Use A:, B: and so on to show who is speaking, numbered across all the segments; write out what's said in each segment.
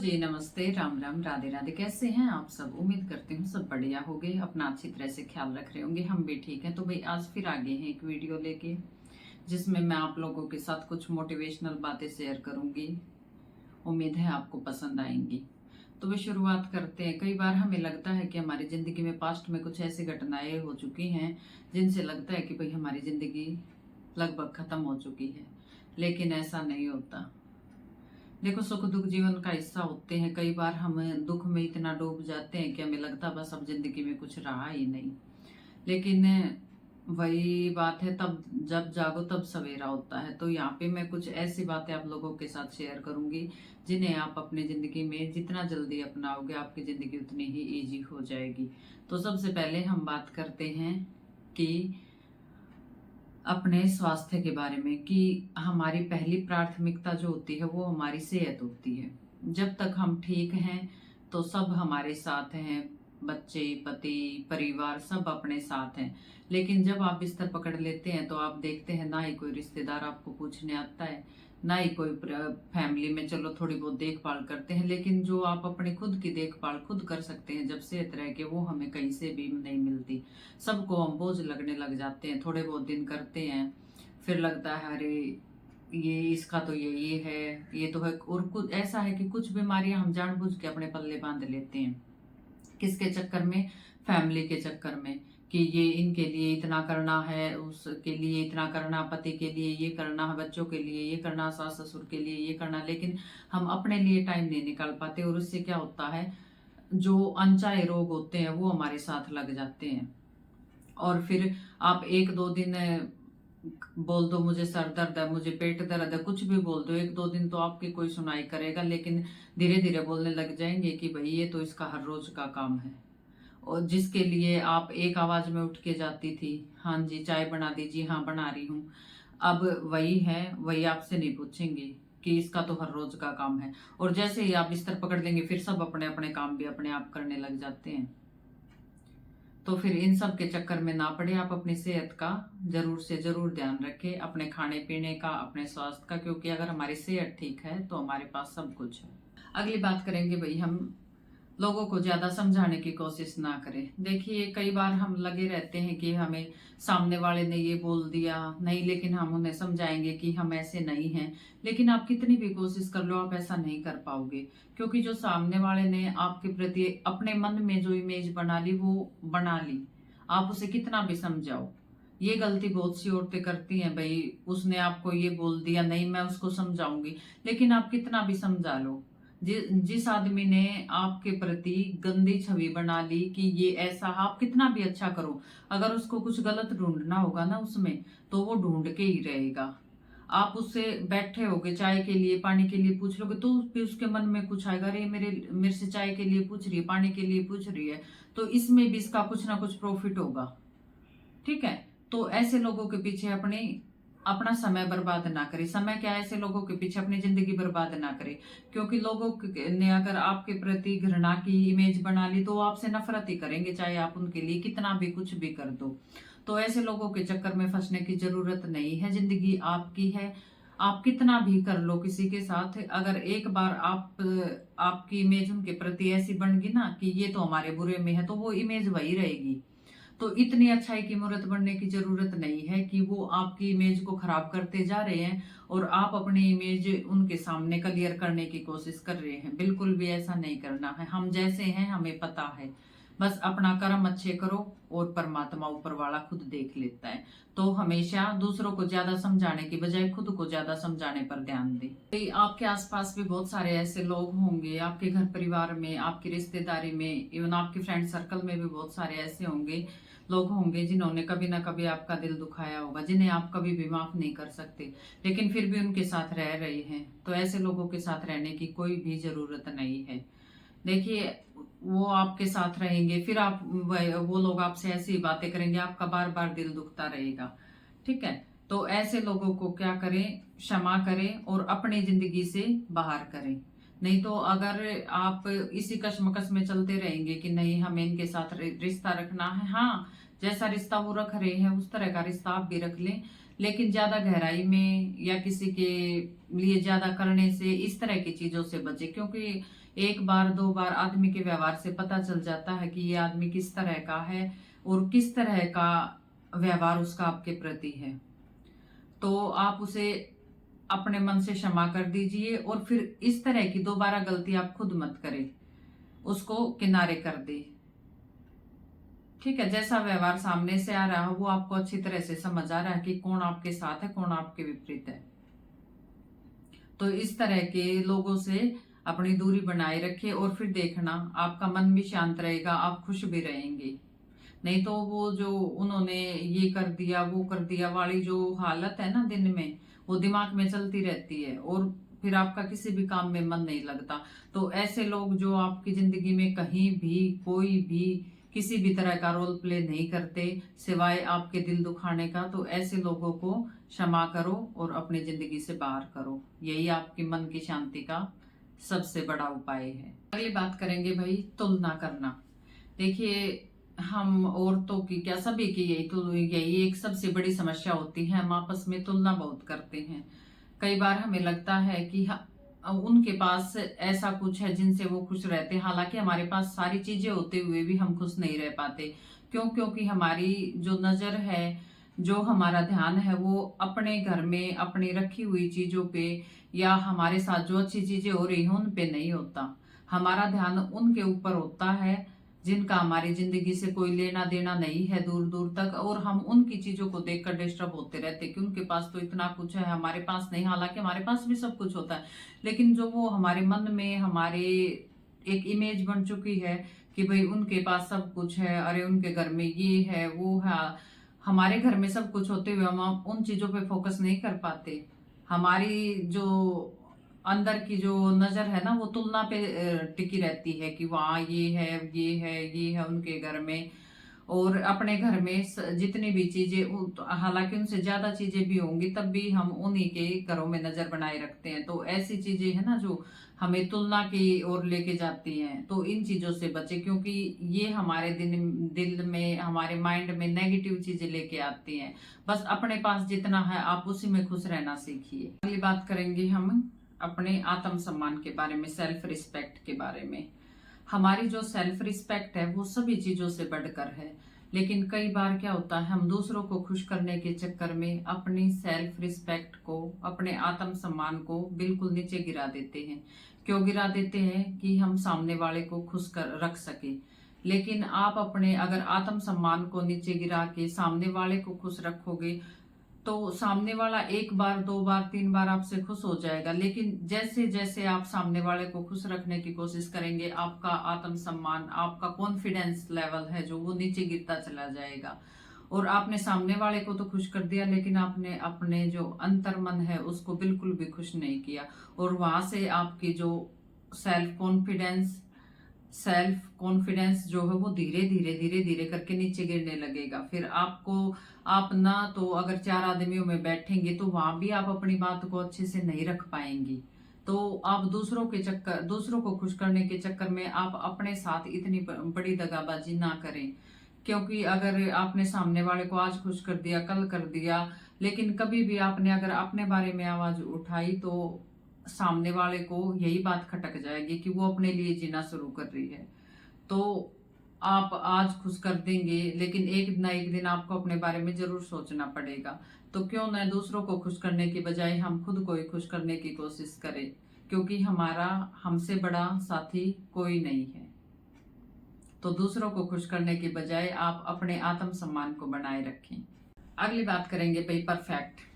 A: जी नमस्ते, राम राम, राधे राधे। कैसे हैं आप सब? उम्मीद करती हूँ सब बढ़िया होंगे, अपना अच्छी तरह से ख्याल रख रहे होंगे। हम भी ठीक हैं। तो भाई आज फिर आगे हैं एक वीडियो लेके, जिसमें मैं आप लोगों के साथ कुछ मोटिवेशनल बातें शेयर करूंगी। उम्मीद है आपको पसंद आएंगी। तो वे शुरुआत करते हैं। कई बार हमें लगता है कि हमारी जिंदगी में पास्ट में कुछ ऐसी घटनाएं हो चुकी हैं जिनसे लगता है कि भाई हमारी जिंदगी लगभग खत्म हो चुकी है, लेकिन ऐसा नहीं होता। देखो, सुख दुख जीवन का हिस्सा होते हैं। कई बार हम दुख में इतना डूब जाते हैं कि हमें लगता है बस अब जिंदगी में कुछ रहा ही नहीं। लेकिन वही बात है, तब जब जागो तब सवेरा होता है। तो यहाँ पे मैं कुछ ऐसी बातें आप लोगों के साथ शेयर करूंगी जिन्हें आप अपनी जिंदगी में जितना जल्दी अपनाओगे आपकी जिंदगी उतनी ही इजी हो जाएगी। तो सबसे पहले हम बात करते हैं कि अपने स्वास्थ्य के बारे में, कि हमारी पहली प्राथमिकता जो होती है वो हमारी सेहत होती है। जब तक हम ठीक हैं तो सब हमारे साथ हैं, बच्चे, पति, परिवार सब अपने साथ हैं। लेकिन जब आप बिस्तर पकड़ लेते हैं तो आप देखते हैं ना ही कोई रिश्तेदार आपको पूछने आता है, ना ही कोई फैमिली में चलो थोड़ी बहुत देखभाल करते हैं। लेकिन जो आप अपनी खुद की देखभाल खुद कर सकते हैं जब सेहत रह के, वो हमें कहीं से भी नहीं मिलती। सबको हम बोझ लगने लग जाते हैं, थोड़े बहुत दिन करते हैं, फिर लगता है अरे ये इसका तो ये है, ये तो है। और कुछ ऐसा है कि कुछ बीमारियां हम जानबूझ के अपने पल्ले बांध लेते हैं। किसके चक्कर में? फैमिली के चक्कर में, कि ये इनके लिए इतना करना है, उसके लिए इतना करना, पति के लिए ये करना है, बच्चों के लिए ये करना, सास ससुर के लिए ये करना। लेकिन हम अपने लिए टाइम नहीं निकाल पाते और उससे क्या होता है, जो अनचाहे रोग होते हैं वो हमारे साथ लग जाते हैं। और फिर आप एक दो दिन बोल दो मुझे सर दर्द है, मुझे पेट दर्द है, कुछ भी बोल दो, एक दो दिन तो आपकी कोई सुनाई करेगा। लेकिन धीरे धीरे बोलने लग जाएंगे कि भाई ये तो इसका हर रोज का काम है। और जिसके लिए आप एक आवाज में उठ के जाती थी, हाँ जी चाय बना दीजिए, हाँ बना रही हूँ, अब वही है, वही आपसे नहीं पूछेंगे कि इसका तो हर रोज का काम है। और जैसे ही आप बिस्तर पकड़ लेंगे फिर सब अपने अपने काम भी अपने आप करने लग जाते हैं। तो फिर इन सब के चक्कर में ना पड़े, आप अपनी सेहत का जरूर से जरूर ध्यान रखें, अपने खाने पीने का, अपने स्वास्थ्य का, क्योंकि अगर हमारी सेहत ठीक है तो हमारे पास सब कुछ है। अगली बात करेंगे भाई, हम लोगों को ज्यादा समझाने की कोशिश ना करें। देखिए, कई बार हम लगे रहते हैं कि हमें सामने वाले ने ये बोल दिया नहीं, लेकिन हम उन्हें समझाएंगे कि हम ऐसे नहीं हैं। लेकिन आप कितनी भी कोशिश कर लो आप ऐसा नहीं कर पाओगे, क्योंकि जो सामने वाले ने आपके प्रति अपने मन में जो इमेज बना ली वो बना ली। आप उसे कितना भी समझाओ, ये गलती बहुत सी औरतें करती हैं भाई, उसने आपको ये बोल दिया, नहीं मैं उसको समझाऊंगी। लेकिन आप कितना भी समझा लो, जिस आदमी ने आपके प्रति गंदी छवि बना ली कि ये ऐसा, आप कितना भी अच्छा करो, अगर उसको कुछ गलत ढूंढना होगा ना उसमें, तो वो ढूंढ के ही रहेगा। आप उससे बैठे होगे, चाय के लिए पानी के लिए पूछ लोगे, तो भी उसके मन में कुछ आएगा, अरे मेरे से चाय के लिए पूछ रही है, पानी के लिए पूछ रही है, तो इसमें भी इसका कुछ ना कुछ प्रॉफिट होगा। ठीक है, तो ऐसे लोगों के पीछे अपना समय बर्बाद ना करें। समय क्या, ऐसे लोगों के पीछे अपनी जिंदगी बर्बाद ना करें, क्योंकि लोगों ने अगर आपके प्रति घृणा की इमेज बना ली तो वो आपसे नफरत ही करेंगे, चाहे आप उनके लिए कितना भी कुछ भी कर दो। तो ऐसे लोगों के चक्कर में फंसने की जरूरत नहीं है, जिंदगी आपकी है। आप कितना भी कर लो किसी के साथ, अगर एक बार आपकी इमेज उनके प्रति ऐसी बन गई ना कि ये तो हमारे बुरे में है, तो वो इमेज वही रहेगी। तो इतनी अच्छाई की मूर्त बनने की जरूरत नहीं है कि वो आपकी इमेज को खराब करते जा रहे हैं और आप अपनी इमेज उनके सामने क्लियर करने की कोशिश कर रहे हैं। बिल्कुल भी ऐसा नहीं करना है। हम जैसे हैं हमें पता है, बस अपना कर्म अच्छे करो और परमात्मा ऊपर वाला खुद देख लेता है। तो हमेशा दूसरों को ज्यादा समझाने की बजाय खुद को ज्यादा समझाने पर ध्यान दें। आपके आसपास भी बहुत सारे ऐसे लोग होंगे, आपके घर परिवार में, आपकी रिश्तेदारी में, इवन आपके फ्रेंड सर्कल में भी बहुत सारे ऐसे लोग होंगे जिन्होंने कभी ना कभी आपका दिल दुखाया होगा, जिन्हें आप कभी भी माफ नहीं कर सकते, लेकिन फिर भी उनके साथ रह रहे हैं। तो ऐसे लोगों के साथ रहने की कोई भी जरूरत नहीं है। देखिए, वो आपके साथ रहेंगे, फिर वो लोग आपसे ऐसी बातें करेंगे, आपका बार बार दिल दुखता रहेगा। ठीक है, तो ऐसे लोगों को क्या करें, क्षमा करें और अपनी जिंदगी से बाहर करें। नहीं तो अगर आप इसी कश्मकश में चलते रहेंगे कि नहीं हमें इनके साथ रिश्ता रखना है, हाँ जैसा रिश्ता वो रख रहे हैं उस तरह का रिश्ता आप भी रख लें, लेकिन ज्यादा गहराई में या किसी के लिए ज्यादा करने से, इस तरह की चीजों से बचे, क्योंकि एक बार दो बार आदमी के व्यवहार से पता चल जाता है कि ये आदमी किस तरह का है और किस तरह का व्यवहार उसका आपके प्रति है। तो आप उसे अपने मन से क्षमा कर दीजिए और फिर इस तरह की दोबारा गलती आप खुद मत करें, उसको किनारे कर दे। ठीक है, जैसा व्यवहार सामने से आ रहा है वो आपको अच्छी तरह से समझ आ रहा है कि कौन आपके साथ है, कौन आपके विपरीत है। तो इस तरह के लोगों से अपनी दूरी बनाए रखे और फिर देखना आपका मन भी शांत रहेगा, आप खुश भी रहेंगे। नहीं तो वो जो उन्होंने ये कर दिया वो कर दिया वाली जो हालत है ना दिन में, वो दिमाग में चलती रहती है और फिर आपका किसी भी काम में मन नहीं लगता। तो ऐसे लोग जो आपकी जिंदगी में कहीं भी कोई भी किसी भी तरह का रोल प्ले नहीं करते सिवाय आपके दिल दुखाने का, तो ऐसे लोगों को क्षमा करो और अपनी जिंदगी से बाहर करो। यही आपकी मन की शांति का सबसे बड़ा उपाय है। अगली बात करेंगे भाई, तुलना करना। देखिए, हम औरतों की क्या सभी की यही एक सबसे बड़ी समस्या होती है, हम आपस में तुलना बहुत करते हैं। कई बार हमें लगता है कि उनके पास ऐसा कुछ है जिनसे वो खुश रहते हैं, हालांकि हमारे पास सारी चीजें होते हुए भी हम खुश नहीं रह पाते। क्यों? क्योंकि हमारी जो नजर है, जो हमारा ध्यान है वो अपने घर में अपनी रखी हुई चीजों पे या हमारे साथ जो अच्छी चीजें हो रही हैं उन पे नहीं होता। हमारा ध्यान उनके ऊपर होता है जिनका हमारी जिंदगी से कोई लेना देना नहीं है दूर दूर तक, और हम उनकी चीजों को देखकर डिस्टर्ब होते रहते कि उनके पास तो इतना कुछ है, हमारे पास नहीं। हालांकि हमारे पास भी सब कुछ होता है, लेकिन जो वो हमारे मन में हमारे एक इमेज बन चुकी है कि भाई उनके पास सब कुछ है, अरे उनके घर में ये है वो है। हमारे घर में सब कुछ होते हुए हम उन चीजों पे फोकस नहीं कर पाते। हमारी जो अंदर की जो नजर है ना वो तुलना पे टिकी रहती है कि वहाँ ये है ये है ये है उनके घर में, और अपने घर में जितनी भी चीजें हालांकि उनसे ज्यादा चीजें भी होंगी तब भी हम उन्हीं के घरों में नजर बनाए रखते हैं। तो ऐसी चीजें है ना जो हमें तुलना की ओर लेके जाती हैं, तो इन चीजों से बचे, क्योंकि ये हमारे दिल में हमारे माइंड में नेगेटिव चीजें लेके आती हैं। बस अपने पास जितना है आप उसी में खुश रहना सीखिए। अगली बात करेंगे हम अपने आत्म सम्मान के बारे में, सेल्फ रिस्पेक्ट के बारे में। हमारी जो सेल्फ रिस्पेक्ट है वो सभी चीजों से बढ़कर है, लेकिन कई बार क्या होता है हम दूसरों को खुश करने के चक्कर में अपनी सेल्फ रिस्पेक्ट को, अपने आत्म सम्मान को बिल्कुल नीचे गिरा देते हैं। क्यों गिरा देते हैं? कि हम सामने वाले को खुश कर रख सके। लेकिन आप अपने अगर आत्म सम्मान को नीचे गिरा के सामने वाले को खुश रखोगे तो सामने वाला एक बार दो बार तीन बार आपसे खुश हो जाएगा, लेकिन जैसे जैसे आप सामने वाले को खुश रखने की कोशिश करेंगे आपका आत्म सम्मान, आपका कॉन्फिडेंस लेवल है जो वो नीचे गिरता चला जाएगा। और आपने सामने वाले को तो खुश कर दिया, लेकिन आपने अपने जो अंतर मन है उसको बिल्कुल भी खुश नहीं किया, और वहां से आपकी जो सेल्फ कॉन्फिडेंस जो है वो धीरे धीरे धीरे धीरे करके नीचे गिरने लगेगा। फिर आपको आप ना तो अगर चार आदमियों में बैठेंगे तो वहां भी आप अपनी बात को अच्छे से नहीं रख पाएंगी। तो आप दूसरों को खुश करने के चक्कर में आप अपने साथ इतनी बड़ी दगाबाजी ना करें। क्योंकि अगर आपने सामने वाले को आज खुश कर दिया, कल कर दिया, लेकिन कभी भी आपने अगर अपने बारे में आवाज उठाई तो सामने वाले को यही बात खटक जाएगी कि वो अपने लिए जीना शुरू कर रही है। तो आप आज खुश कर देंगे, लेकिन एक ना एक दिन आपको अपने बारे में जरूर सोचना पड़ेगा। तो क्यों न दूसरों को खुश करने की बजाय हम खुद को ही खुश करने की कोशिश करें, क्योंकि हमारा हमसे बड़ा साथी कोई नहीं है। तो दूसरों को खुश करने की बजाय आप अपने आत्म सम्मान को बनाए रखें। अगली बात करेंगे भाई, परफेक्ट।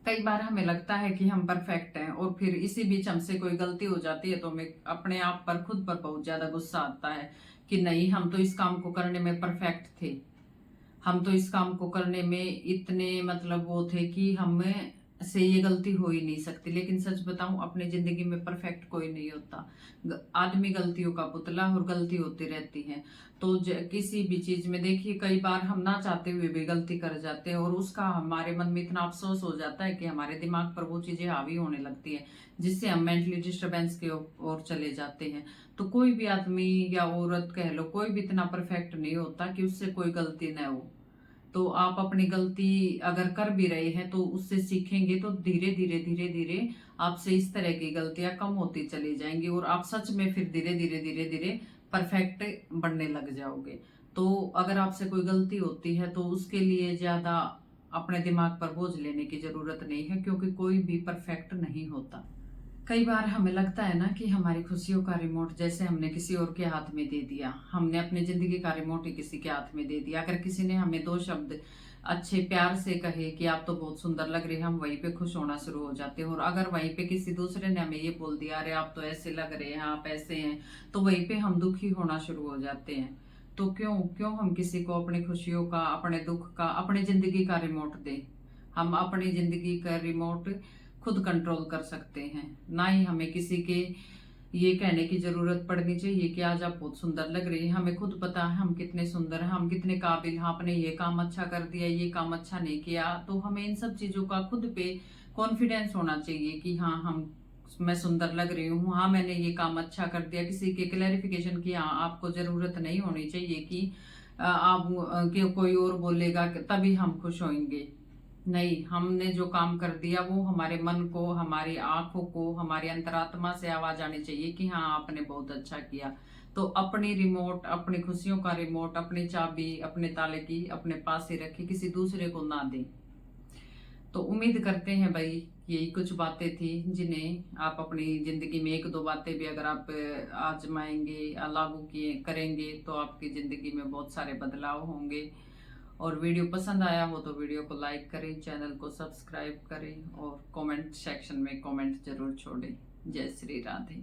A: कई बार हमें लगता है कि हम परफेक्ट हैं और फिर इसी बीच हमसे कोई गलती हो जाती है तो हमें अपने आप पर खुद पर बहुत ज्यादा गुस्सा आता है कि नहीं, हम तो इस काम को करने में परफेक्ट थे, हम तो इस काम को करने में इतने मतलब वो थे कि हमें से ये गलती हो ही नहीं सकती। लेकिन सच बताऊं, अपनी जिंदगी में परफेक्ट कोई नहीं होता। आदमी गलतियों का पुतला और गलती होती रहती है। तो किसी भी चीज में देखिए, कई बार हम ना चाहते हुए भी गलती कर जाते हैं और उसका हमारे मन में इतना अफसोस हो जाता है कि हमारे दिमाग पर वो चीजें हावी होने लगती है, जिससे हम मेंटली डिस्टरबेंस की ओर चले जाते हैं। तो कोई भी आदमी या औरत कह लो, कोई भी इतना परफेक्ट नहीं होता कि उससे कोई गलती न हो। तो आप अपनी गलती अगर कर भी रहे हैं तो उससे सीखेंगे, तो धीरे धीरे धीरे धीरे आपसे इस तरह की गलतियां कम होती चली जाएंगी और आप सच में फिर धीरे धीरे धीरे धीरे परफेक्ट बनने लग जाओगे। तो अगर आपसे कोई गलती होती है तो उसके लिए ज्यादा अपने दिमाग पर बोझ लेने की जरूरत नहीं है, क्योंकि कोई भी परफेक्ट नहीं होता। कई बार हमें लगता है ना कि हमारी खुशियों का रिमोट जैसे हमने किसी और के हाथ में दे दिया, हमने अपनी जिंदगी का रिमोट ही किसी के हाथ में दे दिया। अगर किसी ने हमें दो शब्द अच्छे प्यार से कहे कि आप तो बहुत सुंदर लग रहे हैं, हम वहीं पे खुश होना शुरू हो जाते हैं। और अगर वहीं पे किसी दूसरे ने हमें ये बोल दिया, अरे आप तो ऐसे लग रहे हैं, आप ऐसे हैं, तो वहीं पे हम दुखी होना शुरू हो जाते हैं। तो क्यों क्यों हम किसी को अपनी खुशियों का, अपने दुख का, अपनी जिंदगी का रिमोट दें। हम अपनी जिंदगी का रिमोट खुद कंट्रोल कर सकते हैं। ना ही हमें किसी के ये कहने की जरूरत पड़नी चाहिए कि आज आप बहुत सुंदर लग रही है। हमें खुद पता है हम कितने सुंदर हैं, हम कितने काबिल हैं, आपने ये काम अच्छा कर दिया, ये काम अच्छा नहीं किया। तो हमें इन सब चीजों का खुद पे कॉन्फिडेंस होना चाहिए कि हाँ मैं सुंदर लग रही हूँ, हाँ मैंने ये काम अच्छा कर दिया। किसी के क्लैरिफिकेशन की हाँ आपको जरूरत नहीं होनी चाहिए कि आप कि कोई और बोलेगा तभी हम खुश होंगे। नहीं, हमने जो काम कर दिया वो हमारे मन को, हमारी आंखों को, हमारी अंतरात्मा से आवाज आनी चाहिए कि हाँ आपने बहुत अच्छा किया। तो अपनी रिमोट, अपनी खुशियों का रिमोट, अपनी चाबी अपने ताले की अपने पास ही रखे, किसी दूसरे को ना दे। तो उम्मीद करते हैं भाई यही कुछ बातें थी जिन्हें आप अपनी जिंदगी में एक दो बातें भी अगर आप आजमाएंगे या लागू किए करेंगे तो आपकी जिंदगी में बहुत सारे बदलाव होंगे। और वीडियो पसंद आया हो तो वीडियो को लाइक करें, चैनल को सब्सक्राइब करें और कमेंट सेक्शन में कमेंट जरूर छोड़ें। जय श्री राधे।